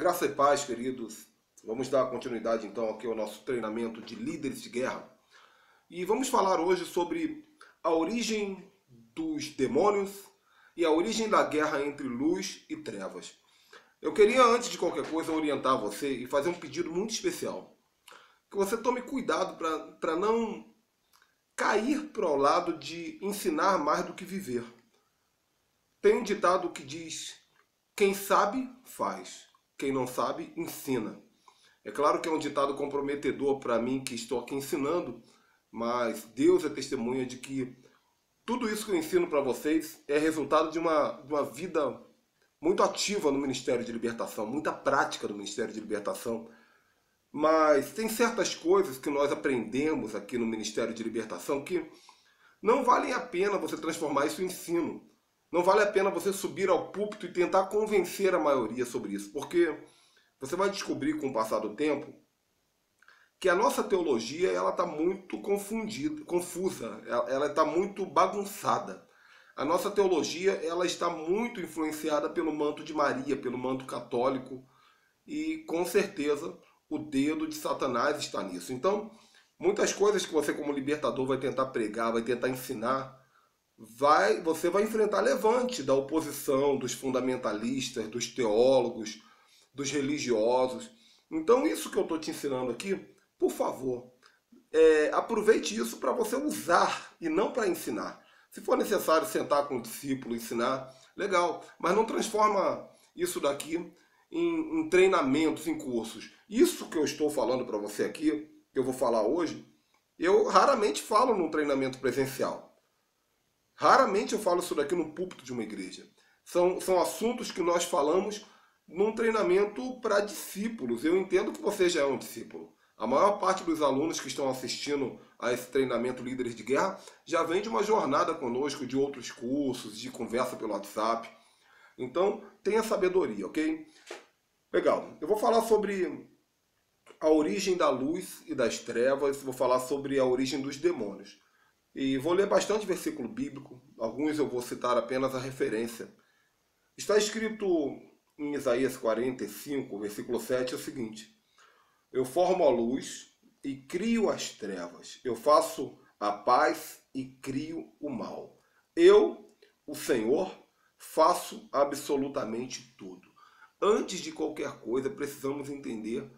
Graça e paz, queridos. Vamos dar continuidade então aqui ao nosso treinamento de líderes de guerra. E vamos falar hoje sobre a origem dos demônios e a origem da guerra entre luz e trevas. Eu queria, antes de qualquer coisa, orientar você e fazer um pedido muito especial. Que você tome cuidado para não cair para o lado de ensinar mais do que viver. Tem um ditado que diz: quem sabe, faz. Quem não sabe, ensina. É claro que é um ditado comprometedor para mim que estou aqui ensinando, mas Deus é testemunha de que tudo isso que eu ensino para vocês é resultado de uma vida muito ativa no Ministério de Libertação, muita prática no Ministério de Libertação. Mas tem certas coisas que nós aprendemos aqui no Ministério de Libertação que não valem a pena você transformar isso em ensino. Não vale a pena você subir ao púlpito e tentar convencer a maioria sobre isso, porque você vai descobrir com o passar do tempo que a nossa teologia ela está muito confusa, ela está muito bagunçada. A nossa teologia ela está muito influenciada pelo manto de Maria, pelo manto católico, e com certeza o dedo de Satanás está nisso. Então, muitas coisas que você como libertador vai tentar pregar, vai tentar ensinar, você vai enfrentar levante da oposição, dos fundamentalistas, dos teólogos, dos religiosos. Então isso que eu estou te ensinando aqui, por favor, aproveite isso para você usar e não para ensinar. Se for necessário sentar com o discípulo e ensinar, legal, mas não transforma isso daqui em treinamentos, em cursos. Isso que eu estou falando para você aqui, que eu vou falar hoje, eu raramente falo num treinamento presencial. Raramente eu falo isso daqui no púlpito de uma igreja. São assuntos que nós falamos num treinamento para discípulos. Eu entendo que você já é um discípulo. A maior parte dos alunos que estão assistindo a esse treinamento Líderes de Guerra já vem de uma jornada conosco, de outros cursos, de conversa pelo WhatsApp. Então, tenha sabedoria, ok? Legal. Eu vou falar sobre a origem da luz e das trevas. Vou falar sobre a origem dos demônios. E vou ler bastante versículo bíblico, alguns eu vou citar apenas a referência. Está escrito em Isaías 45, versículo 7, o seguinte: eu formo a luz e crio as trevas, eu faço a paz e crio o mal. Eu, o Senhor, faço absolutamente tudo. Antes de qualquer coisa, precisamos entender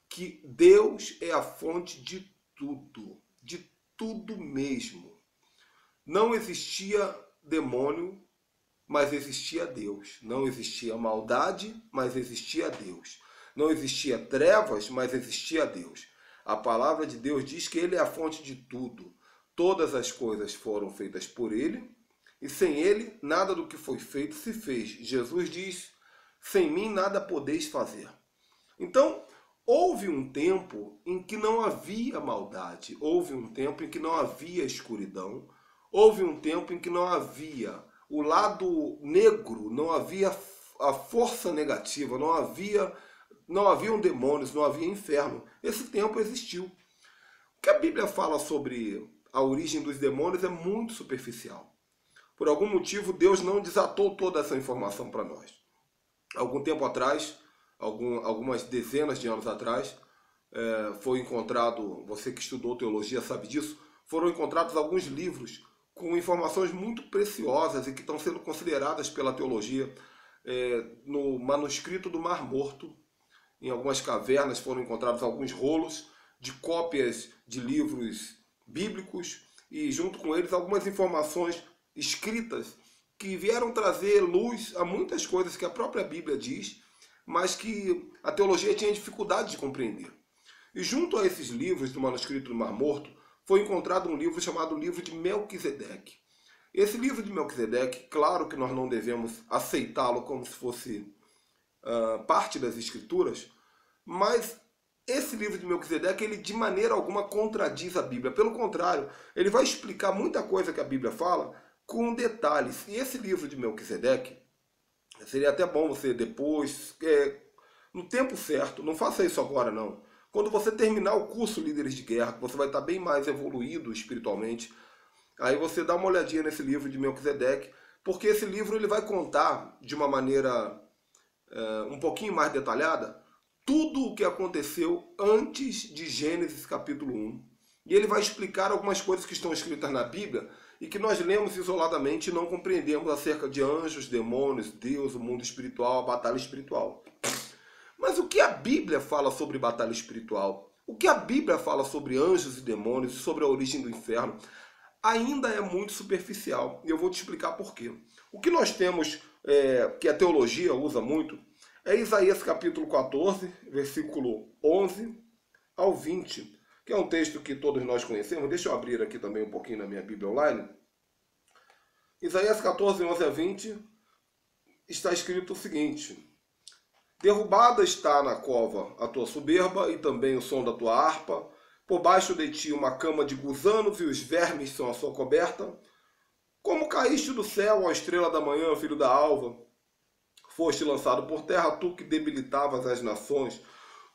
que Deus é a fonte de tudo mesmo. Não existia demônio, mas existia Deus. Não existia maldade, mas existia Deus. Não existia trevas, mas existia Deus. A palavra de Deus diz que Ele é a fonte de tudo. Todas as coisas foram feitas por Ele, e sem Ele, nada do que foi feito se fez. Jesus diz: sem mim nada podeis fazer. Então, houve um tempo em que não havia maldade, houve um tempo em que não havia escuridão, houve um tempo em que não havia o lado negro, não havia a força negativa, não haviam demônios, não havia inferno. Esse tempo existiu. O que a Bíblia fala sobre a origem dos demônios é muito superficial. Por algum motivo, Deus não desatou toda essa informação para nós. Algum tempo atrás, algumas dezenas de anos atrás, foi encontrado, você que estudou teologia sabe disso, foram encontrados alguns livros com informações muito preciosas e que estão sendo consideradas pela teologia no manuscrito do Mar Morto. Em algumas cavernas foram encontrados alguns rolos de cópias de livros bíblicos e junto com eles algumas informações escritas que vieram trazer luz a muitas coisas que a própria Bíblia diz, mas que a teologia tinha dificuldade de compreender. E junto a esses livros do manuscrito do Mar Morto, foi encontrado um livro chamado Livro de Melquisedeque. Esse livro de Melquisedeque, claro que nós não devemos aceitá-lo como se fosse parte das Escrituras, mas esse livro de Melquisedeque, ele de maneira alguma contradiz a Bíblia. Pelo contrário, ele vai explicar muita coisa que a Bíblia fala com detalhes. E esse livro de Melquisedeque, seria até bom você depois, no tempo certo, não faça isso agora não. Quando você terminar o curso Líderes de Guerra, você vai estar bem mais evoluído espiritualmente, aí você dá uma olhadinha nesse livro de Melquisedeque, porque esse livro ele vai contar de uma maneira um pouquinho mais detalhada, tudo o que aconteceu antes de Gênesis capítulo 1. E ele vai explicar algumas coisas que estão escritas na Bíblia e que nós lemos isoladamente e não compreendemos acerca de anjos, demônios, Deus, o mundo espiritual, a batalha espiritual. Mas o que a Bíblia fala sobre batalha espiritual? O que a Bíblia fala sobre anjos e demônios, sobre a origem do inferno, ainda é muito superficial. E eu vou te explicar por quê. O que nós temos, que a teologia usa muito, é Isaías capítulo 14, versículo 11 ao 20, que é um texto que todos nós conhecemos. Deixa eu abrir aqui também um pouquinho na minha Bíblia online. Isaías 14, 11 a 20, está escrito o seguinte: derrubada está na cova a tua soberba e também o som da tua harpa. Por baixo de ti uma cama de gusanos e os vermes são a sua coberta. Como caíste do céu, ó estrela da manhã, filho da alva, foste lançado por terra, tu que debilitavas as nações.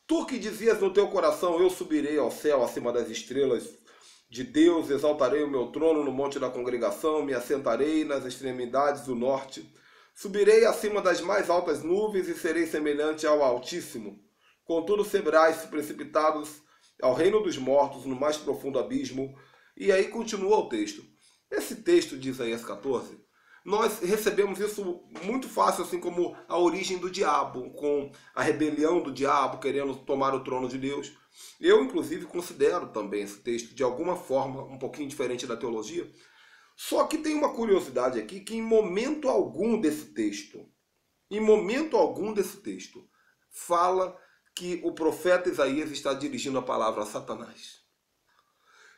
Tu que dizias no teu coração, eu subirei ao céu acima das estrelas de Deus, exaltarei o meu trono no monte da congregação, me assentarei nas extremidades do norte. Subirei acima das mais altas nuvens e serei semelhante ao Altíssimo. Contudo, serás precipitados ao reino dos mortos, no mais profundo abismo. E aí continua o texto. Esse texto de Isaías 14, nós recebemos isso muito fácil, assim como a origem do diabo, com a rebelião do diabo querendo tomar o trono de Deus. Eu, inclusive, considero também esse texto, de alguma forma, um pouquinho diferente da teologia. Só que tem uma curiosidade aqui, que em momento algum desse texto, fala que o profeta Isaías está dirigindo a palavra a Satanás.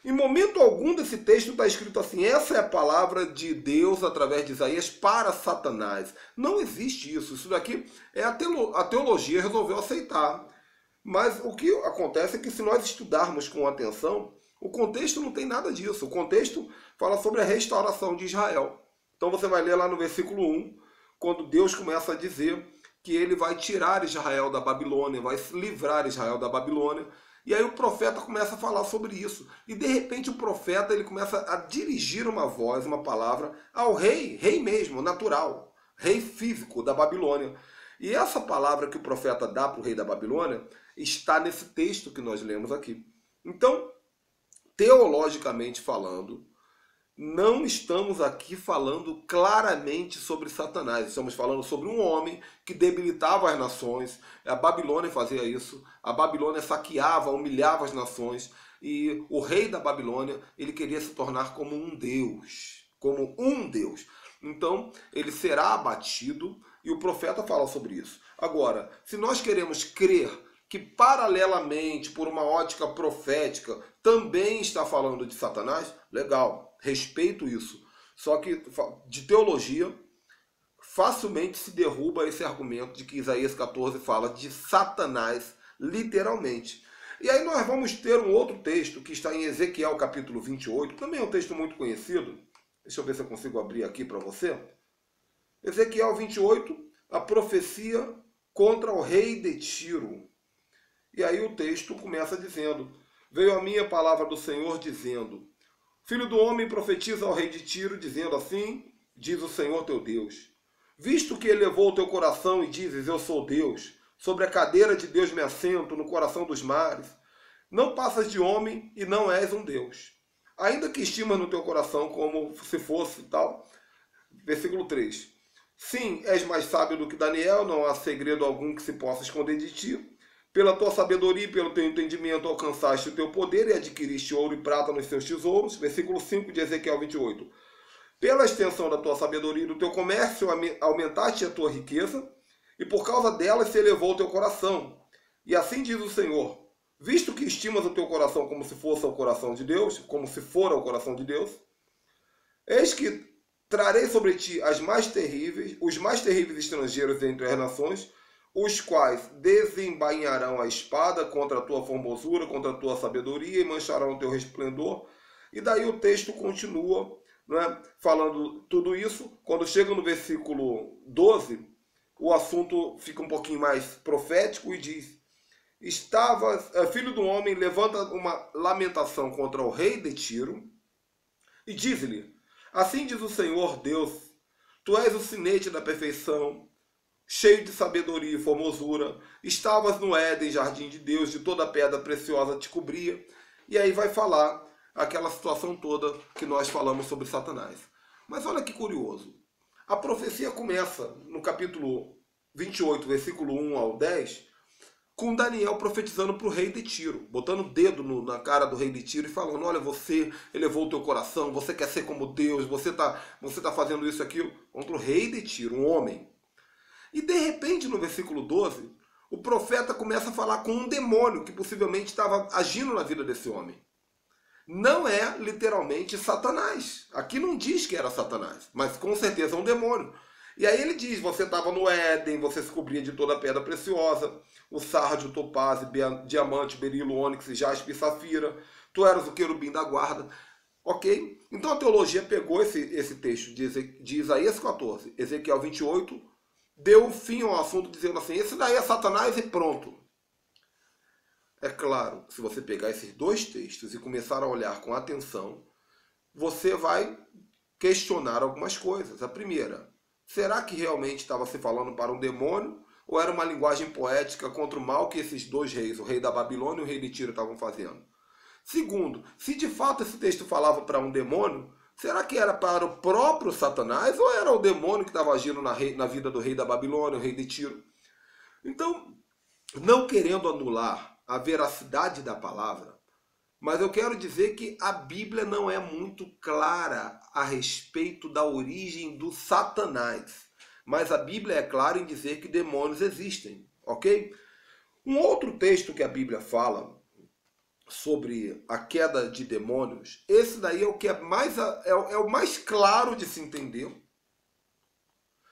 Em momento algum desse texto está escrito assim: essa é a palavra de Deus através de Isaías para Satanás. Não existe isso. Isso daqui é a teologia resolveu aceitar. Mas o que acontece é que, se nós estudarmos com atenção, o contexto não tem nada disso. O contexto fala sobre a restauração de Israel. Então você vai ler lá no versículo 1, quando Deus começa a dizer que ele vai tirar Israel da Babilônia, vai livrar Israel da Babilônia. E aí o profeta começa a falar sobre isso. E de repente o profeta ele começa a dirigir uma voz, uma palavra, ao rei mesmo, natural, rei físico da Babilônia. E essa palavra que o profeta dá para o rei da Babilônia está nesse texto que nós lemos aqui. Então, teologicamente falando, não estamos aqui falando claramente sobre Satanás. Estamos falando sobre um homem que debilitava as nações. A Babilônia fazia isso. A Babilônia saqueava, humilhava as nações. E o rei da Babilônia, ele queria se tornar como um deus. Como um deus. Então, ele será abatido e o profeta fala sobre isso. Agora, se nós queremos crer que paralelamente, por uma ótica profética, também está falando de Satanás, legal, respeito isso. Só que de teologia, facilmente se derruba esse argumento de que Isaías 14 fala de Satanás, literalmente. E aí nós vamos ter um outro texto que está em Ezequiel capítulo 28, também é um texto muito conhecido. Deixa eu ver se eu consigo abrir aqui para você. Ezequiel 28, a profecia contra o rei de Tiro. E aí o texto começa dizendo: veio a minha palavra do Senhor dizendo: filho do homem, profetiza ao rei de Tiro, dizendo assim, diz o Senhor teu Deus. Visto que elevou o teu coração e dizes, eu sou Deus, sobre a cadeira de Deus me assento no coração dos mares, não passas de homem e não és um Deus. Ainda que estimas no teu coração como se fosse tal. Versículo 3. Sim, és mais sábio do que Daniel, não há segredo algum que se possa esconder de ti. Pela tua sabedoria e pelo teu entendimento alcançaste o teu poder e adquiriste ouro e prata nos teus tesouros. Versículo 5 de Ezequiel 28. Pela extensão da tua sabedoria e do teu comércio aumentaste a tua riqueza, e por causa dela se elevou o teu coração. E assim diz o Senhor: visto que estimas o teu coração como se fosse o coração de Deus, como se fora o coração de Deus, eis que trarei sobre ti os mais terríveis estrangeiros entre as nações, os quais desembainharão a espada contra a tua formosura, contra a tua sabedoria, e mancharão o teu resplendor. E daí o texto continua, né, falando tudo isso. Quando chega no versículo 12, o assunto fica um pouquinho mais profético e diz: filho do homem, levanta uma lamentação contra o rei de Tiro e diz-lhe: assim diz o Senhor Deus, tu és o sinete da perfeição, cheio de sabedoria e formosura. Estavas no Éden, jardim de Deus, de toda pedra preciosa te cobria. E aí vai falar aquela situação toda que nós falamos sobre Satanás. Mas olha que curioso. A profecia começa no capítulo 28, versículo 1 ao 10, com Daniel profetizando para o rei de Tiro, botando o dedo na cara do rei de Tiro e falando: olha, você elevou o teu coração, você quer ser como Deus, você tá fazendo isso e aquilo, contra o rei de Tiro, um homem. E de repente, no versículo 12, o profeta começa a falar com um demônio que possivelmente estava agindo na vida desse homem. Não é literalmente Satanás. Aqui não diz que era Satanás, mas com certeza é um demônio. E aí ele diz: você estava no Éden, você se cobria de toda pedra preciosa, o sárdio, topázio, diamante, berilo, ônix, jaspe e safira. Tu eras o querubim da guarda. Ok? Então a teologia pegou esse texto de Isaías 14, Ezequiel 28, deu fim ao assunto dizendo assim: esse daí é Satanás e pronto. É claro, se você pegar esses dois textos e começar a olhar com atenção, você vai questionar algumas coisas. A primeira: será que realmente estava se falando para um demônio? Ou era uma linguagem poética contra o mal que esses dois reis, o rei da Babilônia e o rei de Tiro, estavam fazendo? Segundo, se de fato esse texto falava para um demônio, será que era para o próprio Satanás ou era o demônio que estava agindo na vida do rei da Babilônia, o rei de Tiro? Então, não querendo anular a veracidade da palavra, mas eu quero dizer que a Bíblia não é muito clara a respeito da origem do Satanás. Mas a Bíblia é clara em dizer que demônios existem, ok? Um outro texto que a Bíblia fala sobre a queda de demônios, esse daí é o que é o mais claro de se entender,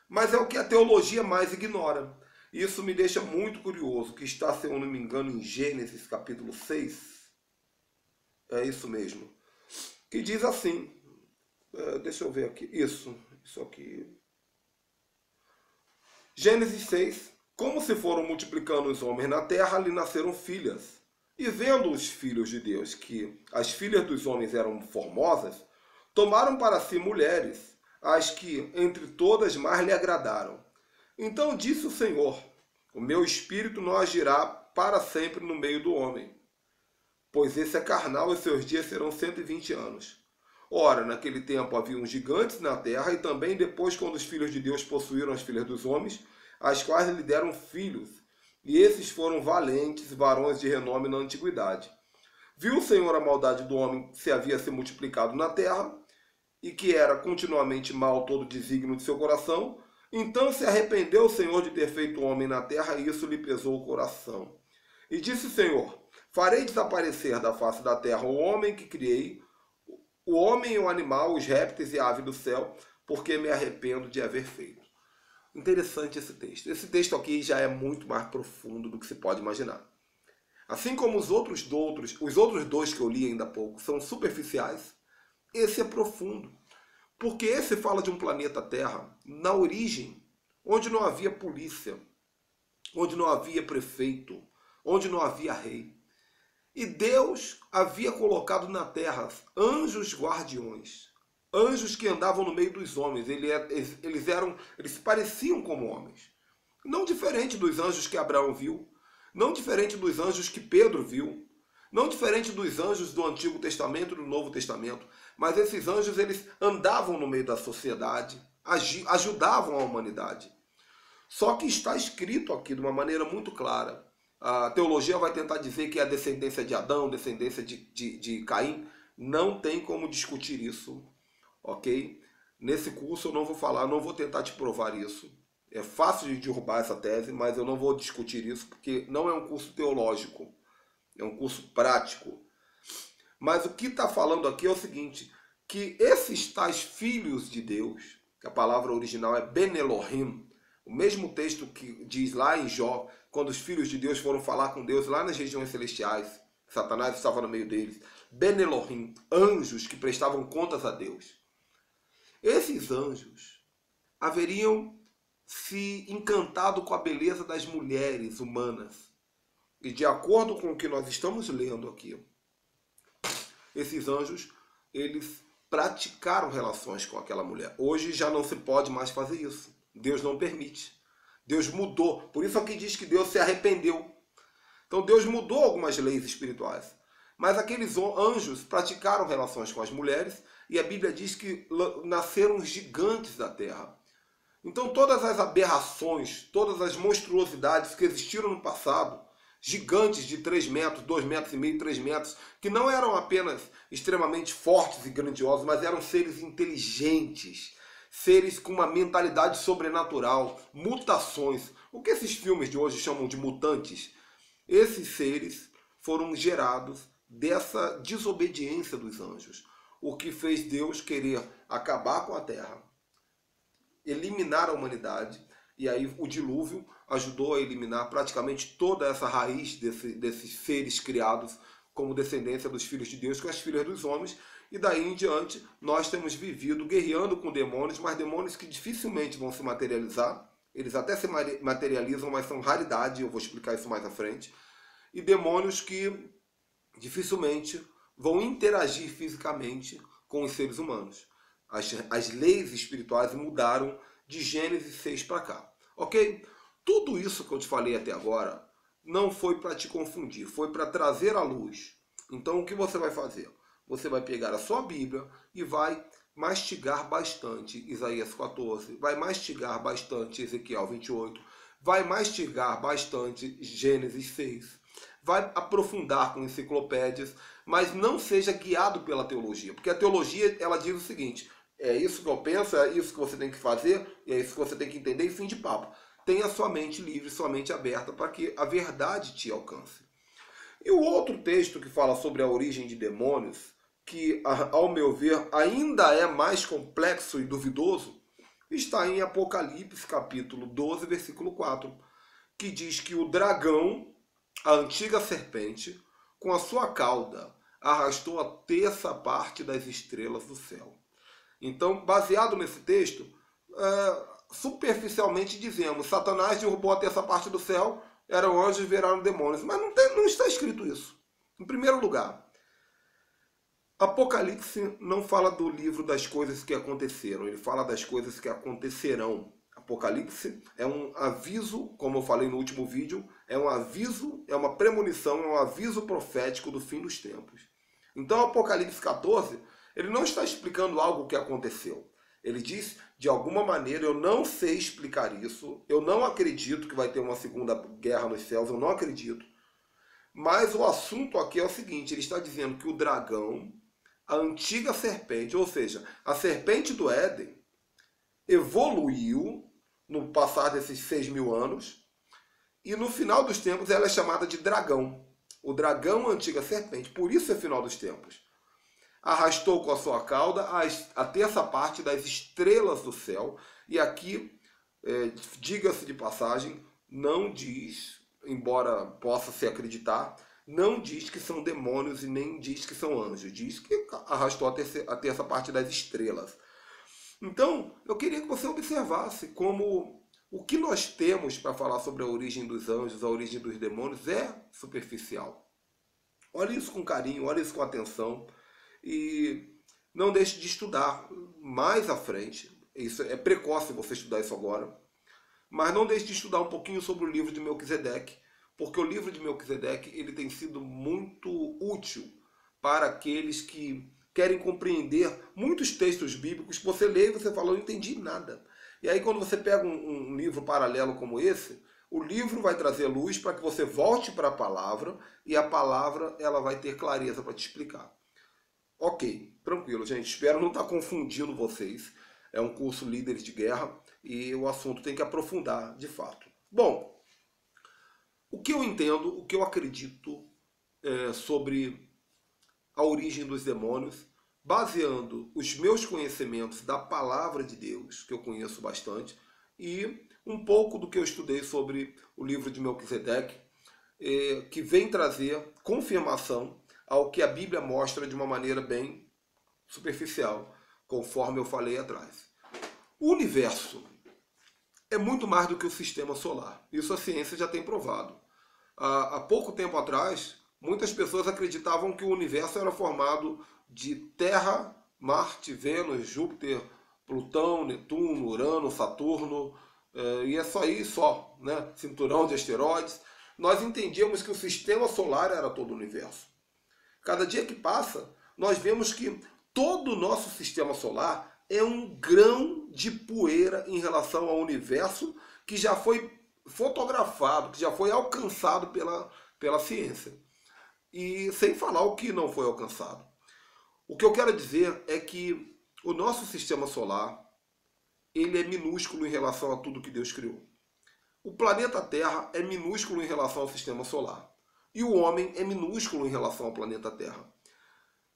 mas é o que a teologia mais ignora. Isso me deixa muito curioso, que está, se eu não me engano, em Gênesis capítulo 6. É isso mesmo. Que diz assim, deixa eu ver aqui, isso aqui. Gênesis 6. Como se foram multiplicando os homens na terra, lhe nasceram filhas. E vendo os filhos de Deus que as filhas dos homens eram formosas, tomaram para si mulheres, as que entre todas mais lhe agradaram. Então disse o Senhor: o meu espírito não agirá para sempre no meio do homem, pois esse é carnal e seus dias serão 120 anos. Ora, naquele tempo haviam gigantes na terra, e também depois, quando os filhos de Deus possuíram as filhas dos homens, as quais lhe deram filhos, e esses foram valentes, varões de renome na antiguidade. Viu o Senhor a maldade do homem que se havia se multiplicado na terra, e que era continuamente mal todo o desígnio de seu coração. Então se arrependeu o Senhor de ter feito o homem na terra, e isso lhe pesou o coração. E disse o Senhor: farei desaparecer da face da terra o homem que criei, o homem e o animal, os répteis e a ave do céu, porque me arrependo de haver feito. Interessante esse texto. Esse texto aqui já é muito mais profundo do que se pode imaginar. Assim como os outros dois que eu li ainda há pouco são superficiais, esse é profundo. Porque esse fala de um planeta Terra, na origem, onde não havia polícia, onde não havia prefeito, onde não havia rei. E Deus havia colocado na terra anjos guardiões, anjos que andavam no meio dos homens. Eles pareciam como homens. Não diferente dos anjos que Abraão viu, não diferente dos anjos que Pedro viu, não diferente dos anjos do Antigo Testamento e do Novo Testamento. Mas esses anjos, eles andavam no meio da sociedade, ajudavam a humanidade. Só que está escrito aqui de uma maneira muito clara. A teologia vai tentar dizer que é a descendência de Adão, descendência de Caim. Não tem como discutir isso, ok? Nesse curso eu não vou falar, não vou tentar te provar isso. É fácil de derrubar essa tese, mas eu não vou discutir isso, porque não é um curso teológico, é um curso prático. Mas o que está falando aqui é o seguinte, que esses tais filhos de Deus, que a palavra original é Ben Elohim, o mesmo texto que diz lá em Jó, quando os filhos de Deus foram falar com Deus lá nas regiões celestiais, Satanás estava no meio deles. Ben Elohim, anjos que prestavam contas a Deus. Esses anjos haveriam se encantado com a beleza das mulheres humanas. E de acordo com o que nós estamos lendo aqui, esses anjos, eles praticaram relações com aquela mulher. Hoje já não se pode mais fazer isso. Deus não permite. Deus mudou. Por isso aqui diz que Deus se arrependeu. Então Deus mudou algumas leis espirituais. Mas aqueles anjos praticaram relações com as mulheres e a Bíblia diz que nasceram gigantes da terra. Então todas as aberrações, todas as monstruosidades que existiram no passado, gigantes de 3 metros, 2,5 metros, 3 metros, que não eram apenas extremamente fortes e grandiosos, mas eram seres inteligentes, seres com uma mentalidade sobrenatural, mutações. O que esses filmes de hoje chamam de mutantes? Esses seres foram gerados dessa desobediência dos anjos, o que fez Deus querer acabar com a terra, eliminar a humanidade, e aí o dilúvio ajudou a eliminar praticamente toda essa raiz desses seres criados como descendência dos filhos de Deus com as filhas dos homens, e daí em diante nós temos vivido guerreando com demônios, mas demônios que dificilmente vão se materializar. Eles até se materializam, mas são raridade, eu vou explicar isso mais à frente. E demônios que dificilmente vão interagir fisicamente com os seres humanos. As leis espirituais mudaram de Gênesis 6 para cá. Ok? Tudo isso que eu te falei até agora não foi para te confundir, foi para trazer à luz. Então o que você vai fazer? Você vai pegar a sua Bíblia e vai mastigar bastante Isaías 14, vai mastigar bastante Ezequiel 28, vai mastigar bastante Gênesis 6, vai aprofundar com enciclopédias, mas não seja guiado pela teologia, porque a teologia ela diz o seguinte: é isso que eu penso, é isso que você tem que fazer, e é isso que você tem que entender, e fim de papo. Tenha sua mente livre, sua mente aberta, para que a verdade te alcance. E o outro texto que fala sobre a origem de demônios, que, ao meu ver, ainda é mais complexo e duvidoso, está em Apocalipse, capítulo 12, versículo 4, que diz que o dragão, a antiga serpente, com a sua cauda, arrastou a terça parte das estrelas do céu. Então, baseado nesse texto, superficialmente dizemos, Satanás derrubou a terça parte do céu, eram anjos, viraram demônios. Mas não está escrito isso. Em primeiro lugar, Apocalipse não fala do livro das coisas que aconteceram, ele fala das coisas que acontecerão. Apocalipse é um aviso, como eu falei no último vídeo, é um aviso, é uma premonição, é um aviso profético do fim dos tempos. Então Apocalipse 14, ele não está explicando algo que aconteceu. Ele diz, de alguma maneira, eu não sei explicar isso, eu não acredito que vai ter uma segunda guerra nos céus, eu não acredito. Mas o assunto aqui é o seguinte, ele está dizendo que o dragão, a antiga serpente, ou seja, a serpente do Éden, evoluiu no passar desses 6.000 anos, e no final dos tempos ela é chamada de dragão. O dragão, a antiga serpente, por isso é final dos tempos. Arrastou com a sua cauda a terça parte das estrelas do céu. E aqui, diga-se de passagem, não diz, embora possa se acreditar, não diz que são demônios e nem diz que são anjos. Diz que arrastou a terça parte das estrelas. Então, eu queria que você observasse como o que nós temos para falar sobre a origem dos anjos, a origem dos demônios, é superficial. Olhe isso com carinho, olhe isso com atenção. E não deixe de estudar mais à frente. Isso é precoce você estudar isso agora. Mas não deixe de estudar um pouquinho sobre o livro de Melquisedeque, porque o livro de Melquisedeque ele tem sido muito útil para aqueles que querem compreender muitos textos bíblicos que você lê e você fala, eu não entendi nada. E aí quando você pega um livro paralelo como esse, o livro vai trazer luz para que você volte para a palavra e a palavra ela vai ter clareza para te explicar. Ok, tranquilo, gente. Espero não estar confundindo vocês. É um curso Líderes de Guerra e o assunto tem que aprofundar de fato. Bom, o que eu entendo, o que eu acredito sobre a origem dos demônios, baseando os meus conhecimentos da palavra de Deus, que eu conheço bastante, e um pouco do que eu estudei sobre o livro de Melquisedeque, que vem trazer confirmação ao que a Bíblia mostra de uma maneira bem superficial, conforme eu falei atrás. O universo é muito mais do que o sistema solar. Isso a ciência já tem provado. Há pouco tempo atrás, muitas pessoas acreditavam que o universo era formado de Terra, Marte, Vênus, Júpiter, Plutão, Netuno, Urano, Saturno, e é só isso, só, né? Cinturão de asteroides. Nós entendíamos que o sistema solar era todo o universo. Cada dia que passa, nós vemos que todo o nosso sistema solar é um grão de poeira em relação ao universo que já foi fotografado, que já foi alcançado pela ciência. E sem falar o que não foi alcançado. O que eu quero dizer é que o nosso sistema solar, ele é minúsculo em relação a tudo que Deus criou. O planeta Terra é minúsculo em relação ao sistema solar. E o homem é minúsculo em relação ao planeta Terra.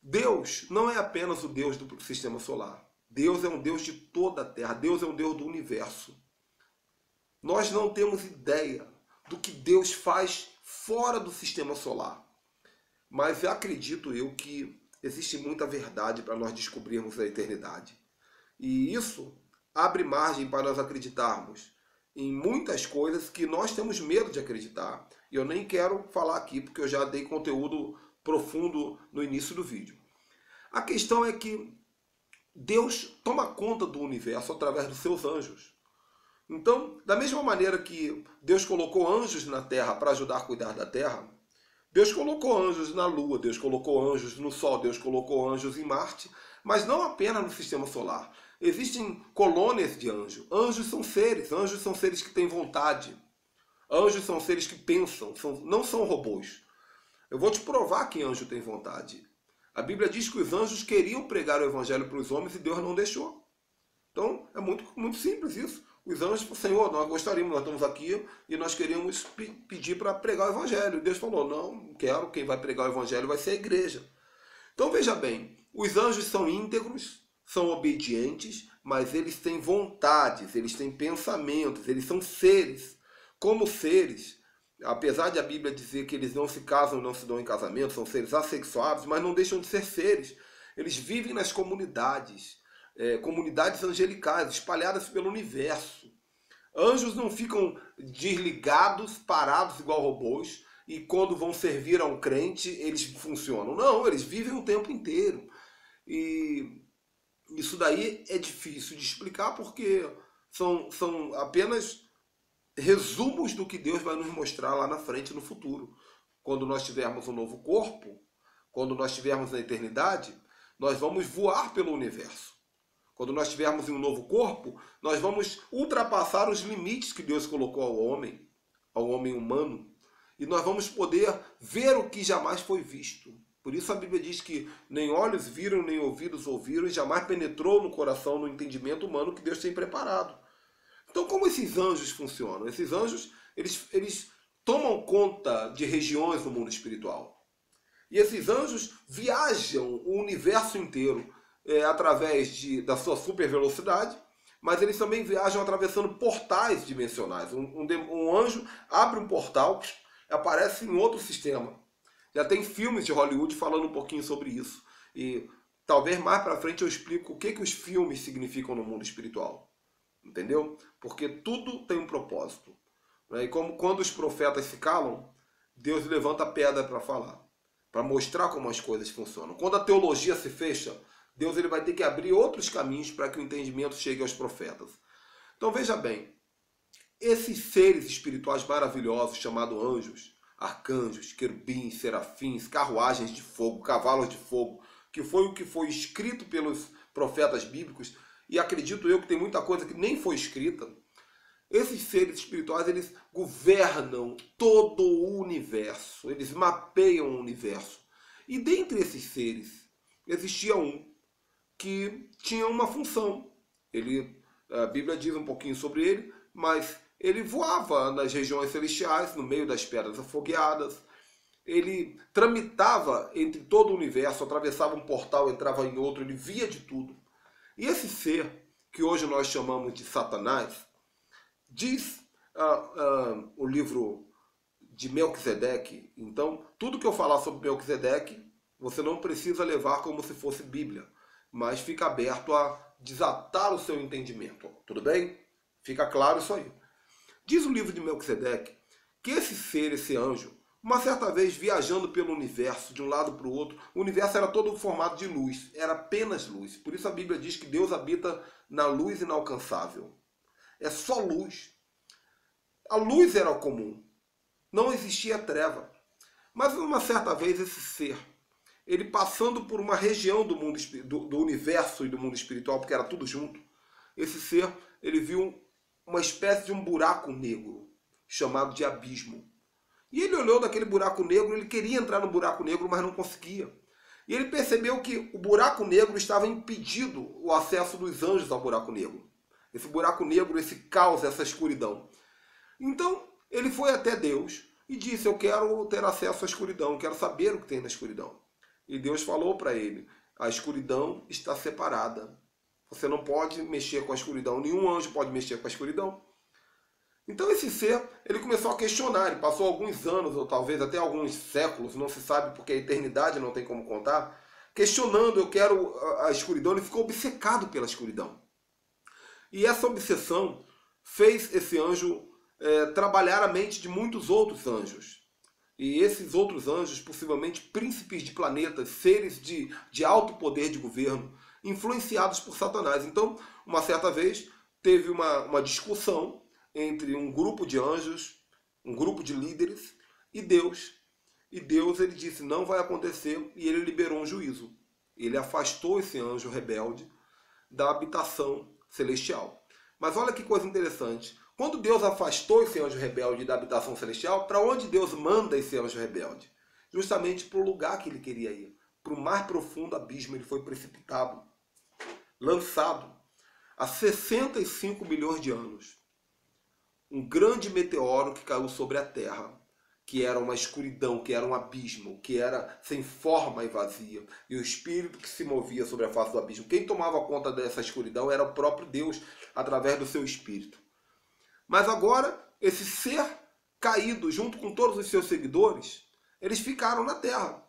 Deus não é apenas o Deus do sistema solar. Deus é um Deus de toda a Terra. Deus é um Deus do universo. Nós não temos ideia do que Deus faz fora do sistema solar. Mas acredito eu que existe muita verdade para nós descobrirmos a eternidade. E isso abre margem para nós acreditarmos em muitas coisas que nós temos medo de acreditar. E eu nem quero falar aqui porque eu já dei conteúdo profundo no início do vídeo. A questão é que Deus toma conta do universo através dos seus anjos. Então, da mesma maneira que Deus colocou anjos na terra para ajudar a cuidar da terra, Deus colocou anjos na Lua, Deus colocou anjos no Sol, Deus colocou anjos em Marte, mas não apenas no sistema solar. Existem colônias de anjos. Anjos são seres que têm vontade. Anjos são seres que pensam, não são robôs. Eu vou te provar que anjo tem vontade. A Bíblia diz que os anjos queriam pregar o evangelho para os homens e Deus não deixou. Então, é muito simples isso. Os anjos falaram, Senhor, nós gostaríamos, nós estamos aqui e nós queríamos pedir para pregar o evangelho. E Deus falou, não quero, quem vai pregar o evangelho vai ser a igreja. Então, veja bem, os anjos são íntegros, são obedientes, mas eles têm vontades, eles têm pensamentos, eles são seres. Como seres, apesar de a Bíblia dizer que eles não se casam, não se dão em casamento, são seres assexuados, mas não deixam de ser seres. Eles vivem nas comunidades, comunidades angelicais, espalhadas pelo universo. Anjos não ficam desligados, parados igual robôs, e quando vão servir a um crente, eles funcionam. Não, eles vivem o tempo inteiro. E isso daí é difícil de explicar porque são apenas resumos do que Deus vai nos mostrar lá na frente, no futuro. Quando nós tivermos um novo corpo, quando nós estivermos na eternidade, nós vamos voar pelo universo. Quando nós tivermos um novo corpo, nós vamos ultrapassar os limites que Deus colocou ao homem humano, e nós vamos poder ver o que jamais foi visto. Por isso a Bíblia diz que nem olhos viram, nem ouvidos ouviram, e jamais penetrou no coração, no entendimento humano que Deus tem preparado. Então, como esses anjos funcionam? Esses anjos, eles tomam conta de regiões do mundo espiritual. E esses anjos viajam o universo inteiro através da sua super velocidade, mas eles também viajam atravessando portais dimensionais. Um anjo abre um portal, aparece em outro sistema. Já tem filmes de Hollywood falando um pouquinho sobre isso. E talvez mais para frente eu explico o que os filmes significam no mundo espiritual. Entendeu? Porque tudo tem um propósito. E como quando os profetas se calam, Deus levanta a pedra para falar, para mostrar como as coisas funcionam. Quando a teologia se fecha, Deus ele vai ter que abrir outros caminhos para que o entendimento chegue aos profetas. Então veja bem, esses seres espirituais maravilhosos chamados anjos, arcanjos, querubins, serafins, carruagens de fogo, cavalos de fogo, que foi o que foi escrito pelos profetas bíblicos, e acredito eu que tem muita coisa que nem foi escrita. Esses seres espirituais, eles governam todo o universo, eles mapeiam o universo. E dentre esses seres, existia um que tinha uma função. A Bíblia diz um pouquinho sobre ele, mas ele voava nas regiões celestiais, no meio das pedras afogueadas. Ele tramitava entre todo o universo, atravessava um portal, entrava em outro, ele via de tudo. E esse ser, que hoje nós chamamos de Satanás, diz o livro de Melquisedeque. Então, tudo que eu falar sobre Melquisedeque, você não precisa levar como se fosse Bíblia, mas fica aberto a desatar o seu entendimento. Tudo bem? Fica claro isso aí. Diz o livro de Melquisedeque que esse ser, esse anjo, uma certa vez viajando pelo universo, de um lado para o outro, o universo era todo formado de luz, era apenas luz. Por isso a Bíblia diz que Deus habita na luz inalcançável. é só luz. A luz era o comum, não existia treva. Mas uma certa vez esse ser, ele passando por uma região do mundo do universo e do mundo espiritual, porque era tudo junto, esse ser, ele viu uma espécie de um buraco negro, chamado de abismo. E ele olhou daquele buraco negro, ele queria entrar no buraco negro, mas não conseguia. E ele percebeu que o buraco negro estava impedindo o acesso dos anjos ao buraco negro. Esse buraco negro, esse caos, essa escuridão. Então, ele foi até Deus e disse, eu quero ter acesso à escuridão, eu quero saber o que tem na escuridão. E Deus falou para ele, a escuridão está separada. Você não pode mexer com a escuridão, nenhum anjo pode mexer com a escuridão. Então esse ser, ele começou a questionar, ele passou alguns anos, ou talvez até alguns séculos, não se sabe porque a eternidade não tem como contar, questionando, eu quero a escuridão, ele ficou obcecado pela escuridão. E essa obsessão fez esse anjo trabalhar a mente de muitos outros anjos. E esses outros anjos, possivelmente príncipes de planetas, seres de alto poder de governo, influenciados por Satanás. Então, uma certa vez, teve uma discussão entre um grupo de anjos, um grupo de líderes e Deus. E Deus, ele disse, não vai acontecer, e ele liberou um juízo. Ele afastou esse anjo rebelde da habitação celestial. Mas olha que coisa interessante. Quando Deus afastou esse anjo rebelde da habitação celestial, para onde Deus manda esse anjo rebelde? Justamente para o lugar que ele queria ir. Para o mais profundo abismo, ele foi precipitado, lançado há 65 milhões de anos. Um grande meteoro que caiu sobre a Terra, que era uma escuridão, que era um abismo, que era sem forma e vazia. E o espírito que se movia sobre a face do abismo. Quem tomava conta dessa escuridão era o próprio Deus, através do seu espírito. Mas agora, esse ser caído, junto com todos os seus seguidores, eles ficaram na Terra.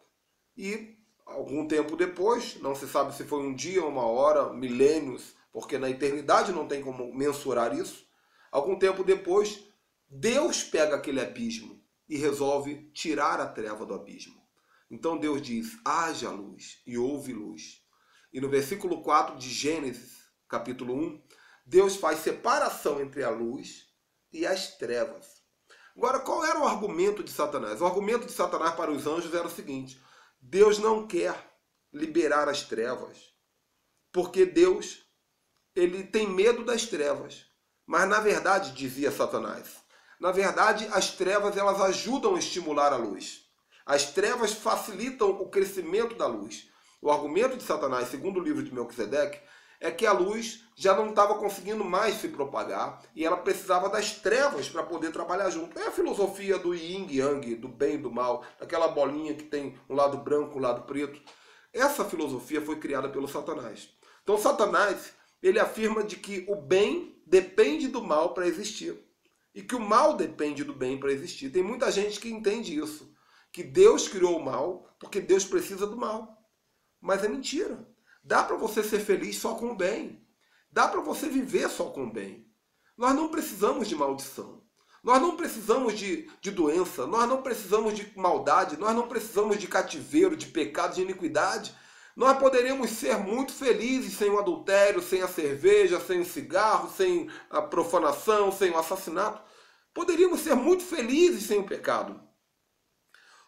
E algum tempo depois, não se sabe se foi um dia, uma hora, milênios, porque na eternidade não tem como mensurar isso. Algum tempo depois, Deus pega aquele abismo e resolve tirar a treva do abismo. Então Deus diz, haja luz, e houve luz. E no versículo 4 de Gênesis, capítulo 1, Deus faz separação entre a luz e as trevas. Agora, qual era o argumento de Satanás? O argumento de Satanás para os anjos era o seguinte, Deus não quer liberar as trevas, porque Deus, ele tem medo das trevas. Mas na verdade, dizia Satanás, na verdade as trevas elas ajudam a estimular a luz. As trevas facilitam o crescimento da luz. O argumento de Satanás, segundo o livro de Melquisedeque, é que a luz já não estava conseguindo mais se propagar e ela precisava das trevas para poder trabalhar junto. É a filosofia do yin e yang, do bem e do mal, daquela bolinha que tem um lado branco e um lado preto. Essa filosofia foi criada pelo Satanás. Então Satanás, ele afirma de que o bem depende do mal para existir e que o mal depende do bem para existir. Tem muita gente que entende isso, que Deus criou o mal porque Deus precisa do mal. Mas é mentira. Dá para você ser feliz só com o bem. Dá para você viver só com o bem. Nós não precisamos de maldição. Nós não precisamos de doença. Nós não precisamos de maldade. Nós não precisamos de cativeiro, de pecado, de iniquidade. Nós poderíamos ser muito felizes sem o adultério, sem a cerveja, sem o cigarro, sem a profanação, sem o assassinato. Poderíamos ser muito felizes sem o pecado.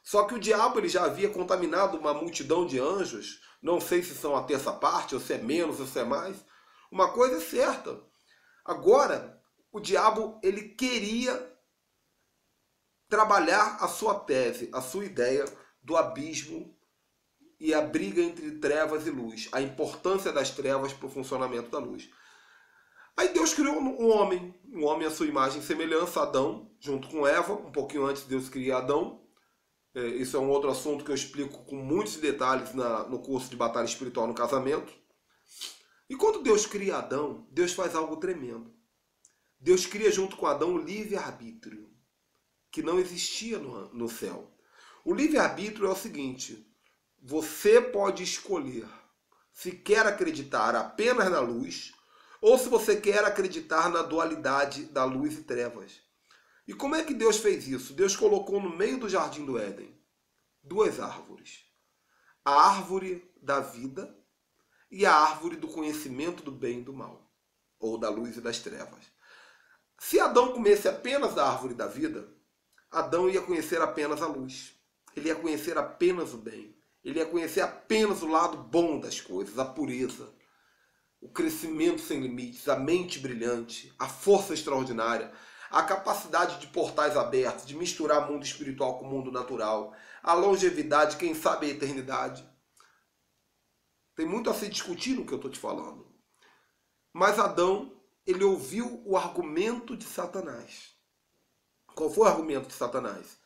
Só que o diabo ele já havia contaminado uma multidão de anjos. Não sei se são a terça parte, ou se é menos, ou se é mais. Uma coisa é certa. Agora, o diabo ele queria trabalhar a sua tese, a sua ideia do abismo e a briga entre trevas e luz. A importância das trevas para o funcionamento da luz. Aí Deus criou um homem à sua imagem e semelhança, Adão, junto com Eva. Um pouquinho antes Deus cria Adão. Isso é um outro assunto que eu explico com muitos detalhes no curso de Batalha Espiritual no Casamento. E quando Deus cria Adão, Deus faz algo tremendo. Deus cria junto com Adão o livre-arbítrio, que não existia no céu. O livre-arbítrio é o seguinte, você pode escolher se quer acreditar apenas na luz ou se você quer acreditar na dualidade da luz e trevas. E como é que Deus fez isso? Deus colocou no meio do jardim do Éden duas árvores. A árvore da vida e a árvore do conhecimento do bem e do mal, ou da luz e das trevas. Se Adão comesse apenas da árvore da vida, Adão ia conhecer apenas a luz. Ele ia conhecer apenas o bem. Ele ia conhecer apenas o lado bom das coisas, a pureza, o crescimento sem limites, a mente brilhante, a força extraordinária, a capacidade de portais abertos, de misturar mundo espiritual com mundo natural, a longevidade, quem sabe a eternidade. Tem muito a se discutir no que eu estou te falando. Mas Adão, ele ouviu o argumento de Satanás. Qual foi o argumento de Satanás?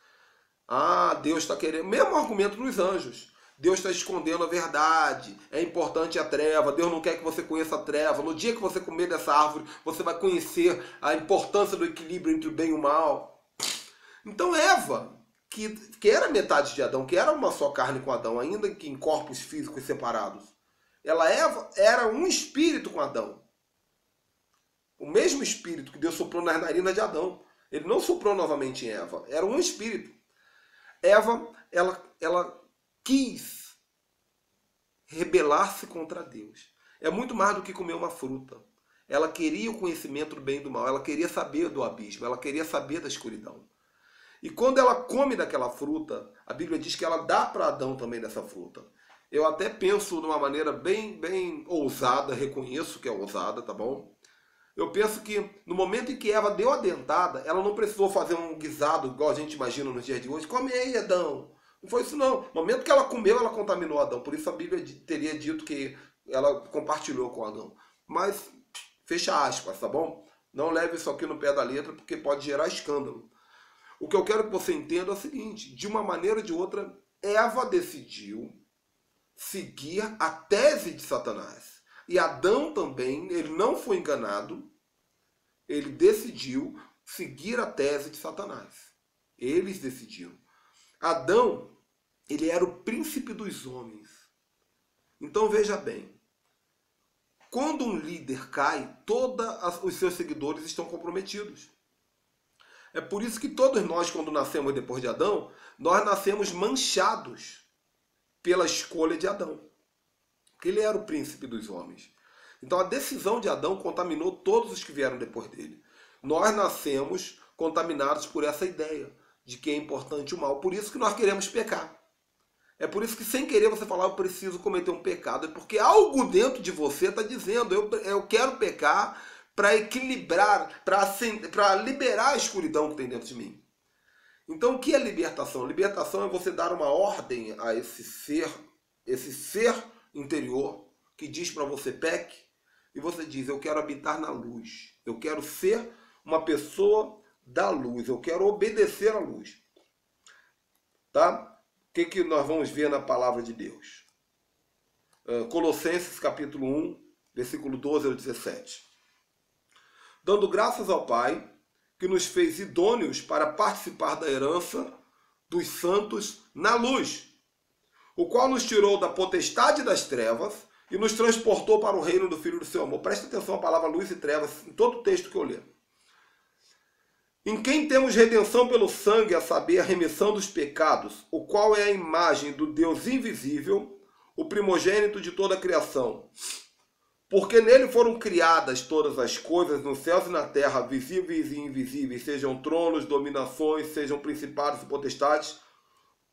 Ah, Deus está querendo... Mesmo argumento dos anjos. Deus está escondendo a verdade. É importante a treva. Deus não quer que você conheça a treva. No dia que você comer dessa árvore, você vai conhecer a importância do equilíbrio entre o bem e o mal. Então Eva, que era metade de Adão, que era uma só carne com Adão, ainda que em corpos físicos separados, Eva era um espírito com Adão. O mesmo espírito que Deus soprou nas narinas de Adão. Ele não soprou novamente em Eva. Era um espírito. Eva, ela quis rebelar-se contra Deus. É muito mais do que comer uma fruta. Ela queria o conhecimento do bem e do mal. Ela queria saber do abismo. Ela queria saber da escuridão. E quando ela come daquela fruta, a Bíblia diz que ela dá para Adão também dessa fruta. Eu até penso de uma maneira bem ousada, reconheço que é ousada, tá bom? Eu penso que no momento em que Eva deu a dentada, ela não precisou fazer um guisado, igual a gente imagina nos dias de hoje. Come aí, Adão. Não foi isso não. No momento que ela comeu, ela contaminou Adão. Por isso a Bíblia teria dito que ela compartilhou com Adão. Mas, fecha aspas, tá bom? Não leve isso aqui no pé da letra, porque pode gerar escândalo. O que eu quero que você entenda é o seguinte. De uma maneira ou de outra, Eva decidiu seguir a tese de Satanás. E Adão também, ele não foi enganado, ele decidiu seguir a tese de Satanás. Eles decidiram. Adão, ele era o príncipe dos homens. Então veja bem, quando um líder cai, todos os seus seguidores estão comprometidos. É por isso que todos nós, quando nascemos depois de Adão, nós nascemos manchados pela escolha de Adão. Porque ele era o príncipe dos homens. Então a decisão de Adão contaminou todos os que vieram depois dele. Nós nascemos contaminados por essa ideia de que é importante o mal. Por isso que nós queremos pecar. É por isso que sem querer você fala, eu preciso cometer um pecado. É porque algo dentro de você está dizendo, eu quero pecar para equilibrar, para liberar a escuridão que tem dentro de mim. Então o que é libertação? Libertação é você dar uma ordem a esse ser interior que diz para você peque, e você diz, eu quero habitar na luz, eu quero ser uma pessoa da luz, eu quero obedecer à luz. Tá? O que nós vamos ver na palavra de Deus? Colossenses capítulo 1, versículo 12 ao 17. Dando graças ao Pai, que nos fez idôneos para participar da herança dos santos na luz, o qual nos tirou da potestade das trevas e nos transportou para o reino do Filho do seu amor. Presta atenção à palavra luz e trevas em todo o texto que eu ler. Em quem temos redenção pelo sangue, a saber, a remissão dos pecados, o qual é a imagem do Deus invisível, o primogênito de toda a criação. Porque nele foram criadas todas as coisas, nos céus e na terra, visíveis e invisíveis, sejam tronos, dominações, sejam principados e potestades.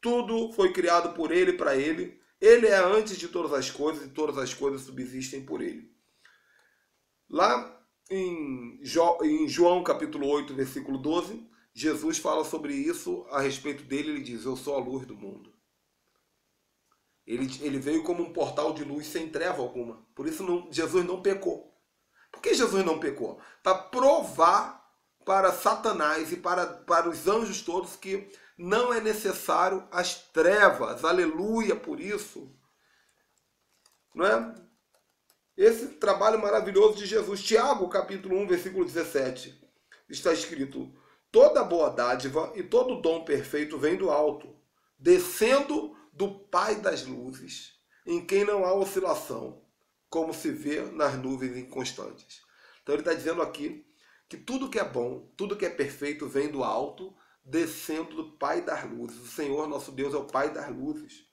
Tudo foi criado por ele e para ele. Ele é antes de todas as coisas e todas as coisas subsistem por ele. Lá em João capítulo 8, versículo 12, Jesus fala sobre isso a respeito dele. Ele diz, eu sou a luz do mundo. Ele veio como um portal de luz sem treva alguma. Por isso Jesus não pecou. Por que Jesus não pecou? Para provar para Satanás e para os anjos todos que não é necessário as trevas. Aleluia por isso. Não é? Esse trabalho maravilhoso de Jesus. Tiago, capítulo 1, versículo 17. Está escrito, toda boa dádiva e todo dom perfeito vem do alto, descendo do Pai das luzes, em quem não há oscilação, como se vê nas nuvens inconstantes. Então ele está dizendo aqui que tudo que é bom, tudo que é perfeito vem do alto, descendo do Pai das luzes. O Senhor, nosso Deus, é o Pai das luzes.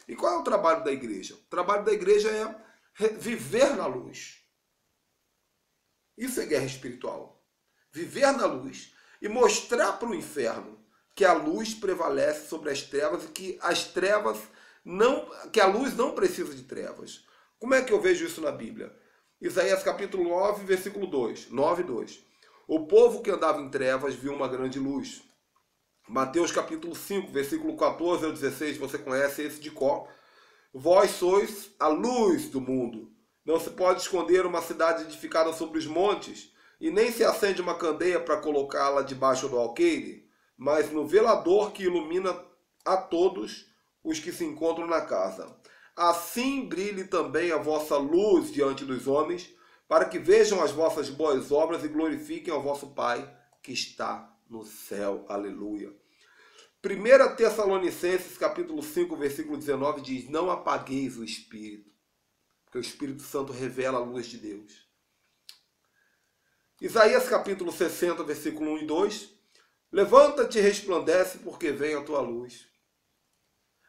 E qual é o trabalho da igreja? O trabalho da igreja é viver na luz. Isso é guerra espiritual. viver na luz e mostrar para o inferno que a luz prevalece sobre as trevas e que a luz não precisa de trevas. Como é que eu vejo isso na Bíblia? Isaías capítulo 9, versículo 2, 9 e 2. O povo que andava em trevas viu uma grande luz. Mateus capítulo 5, versículo 14 ao 16, você conhece esse de cor. Vós sois a luz do mundo. Não se pode esconder uma cidade edificada sobre os montes, e nem se acende uma candeia para colocá-la debaixo do alqueire, mas no velador que ilumina a todos os que se encontram na casa. Assim brilhe também a vossa luz diante dos homens, para que vejam as vossas boas obras e glorifiquem ao vosso Pai que está no céu. Aleluia. 1 Tessalonicenses capítulo 5, versículo 19 diz: não apagueis o Espírito, porque o Espírito Santo revela a luz de Deus. Isaías capítulo 60, versículo 1 e 2: levanta-te e resplandece, porque vem a tua luz.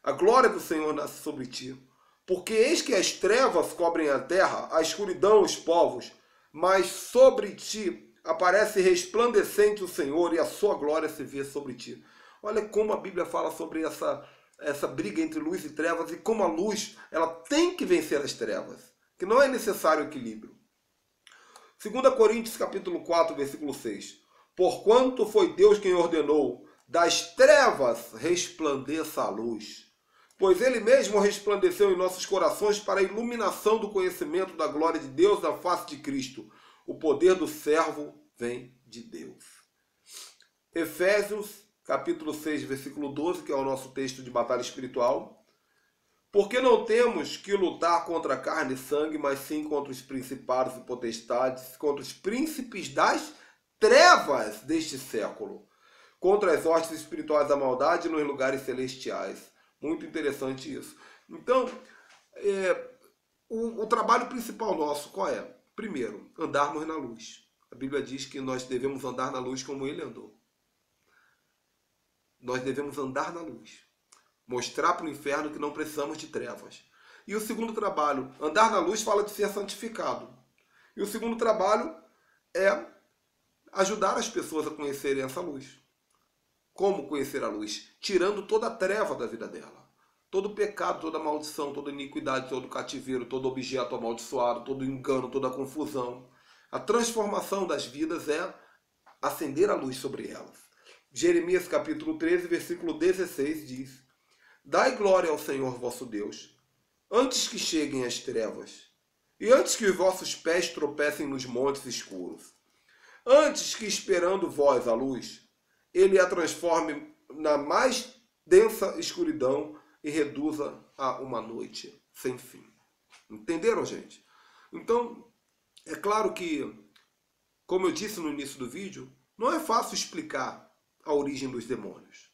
A glória do Senhor nasce sobre ti. Porque eis que as trevas cobrem a terra, a escuridão os povos, mas sobre ti aparece resplandecente o Senhor e a sua glória se vê sobre ti. Olha como a Bíblia fala sobre essa briga entre luz e trevas e como a luz ela tem que vencer as trevas, que não é necessário equilíbrio. 2 Coríntios capítulo 4, versículo 6. Porquanto foi Deus quem ordenou, das trevas resplandeça a luz. Pois ele mesmo resplandeceu em nossos corações para a iluminação do conhecimento da glória de Deus na face de Cristo. O poder do servo vem de Deus. Efésios, capítulo 6, versículo 12, que é o nosso texto de batalha espiritual. Porque não temos que lutar contra carne e sangue, mas sim contra os principados e potestades, contra os príncipes das trevas deste século, contra as hostes espirituais da maldade nos lugares celestiais. Muito interessante isso. Então, o trabalho principal nosso qual é? Primeiro, andarmos na luz. A Bíblia diz que nós devemos andar na luz como ele andou. Nós devemos andar na luz. Mostrar para o inferno que não precisamos de trevas. E o segundo trabalho, andar na luz, fala de ser santificado. E o segundo trabalho é ajudar as pessoas a conhecerem essa luz. Como conhecer a luz? Tirando toda a treva da vida dela. Todo pecado, toda maldição, toda iniquidade, todo cativeiro, todo objeto amaldiçoado, todo engano, toda confusão. A transformação das vidas é acender a luz sobre elas. Jeremias capítulo 13, versículo 16 diz: dai glória ao Senhor vosso Deus, antes que cheguem as trevas, e antes que os vossos pés tropecem nos montes escuros. Antes que, esperando vós a luz, ele a transforme na mais densa escuridão e reduza a uma noite sem fim. Entenderam, gente? Então, é claro que, como eu disse no início do vídeo, não é fácil explicar a origem dos demônios.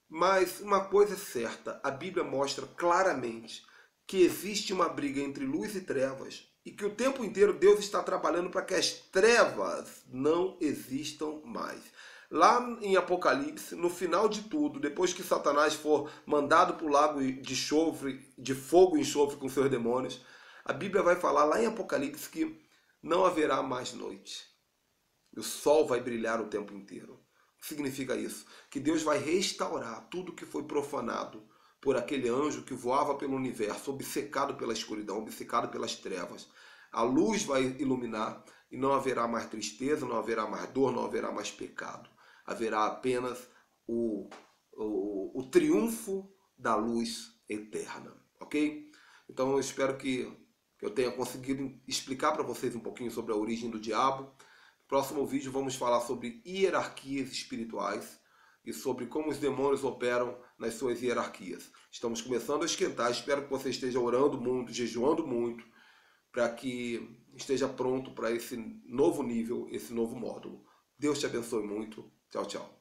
Mas uma coisa é certa, a Bíblia mostra claramente que existe uma briga entre luz e trevas e que o tempo inteiro Deus está trabalhando para que as trevas não existam mais. Lá em Apocalipse, no final de tudo, depois que Satanás for mandado para o lago de fogo e enxofre com seus demônios, a Bíblia vai falar lá em Apocalipse que não haverá mais noite. O sol vai brilhar o tempo inteiro. O que significa isso? Que Deus vai restaurar tudo que foi profanado por aquele anjo que voava pelo universo, obcecado pela escuridão, obcecado pelas trevas. A luz vai iluminar e não haverá mais tristeza, não haverá mais dor, não haverá mais pecado. Haverá apenas o triunfo da luz eterna, ok? Então eu espero que eu tenha conseguido explicar para vocês um pouquinho sobre a origem do diabo. No próximo vídeo vamos falar sobre hierarquias espirituais e sobre como os demônios operam nas suas hierarquias. Estamos começando a esquentar, espero que você esteja orando muito, jejuando muito, para que esteja pronto para esse novo nível, esse novo módulo. Deus te abençoe muito. Tchau, tchau.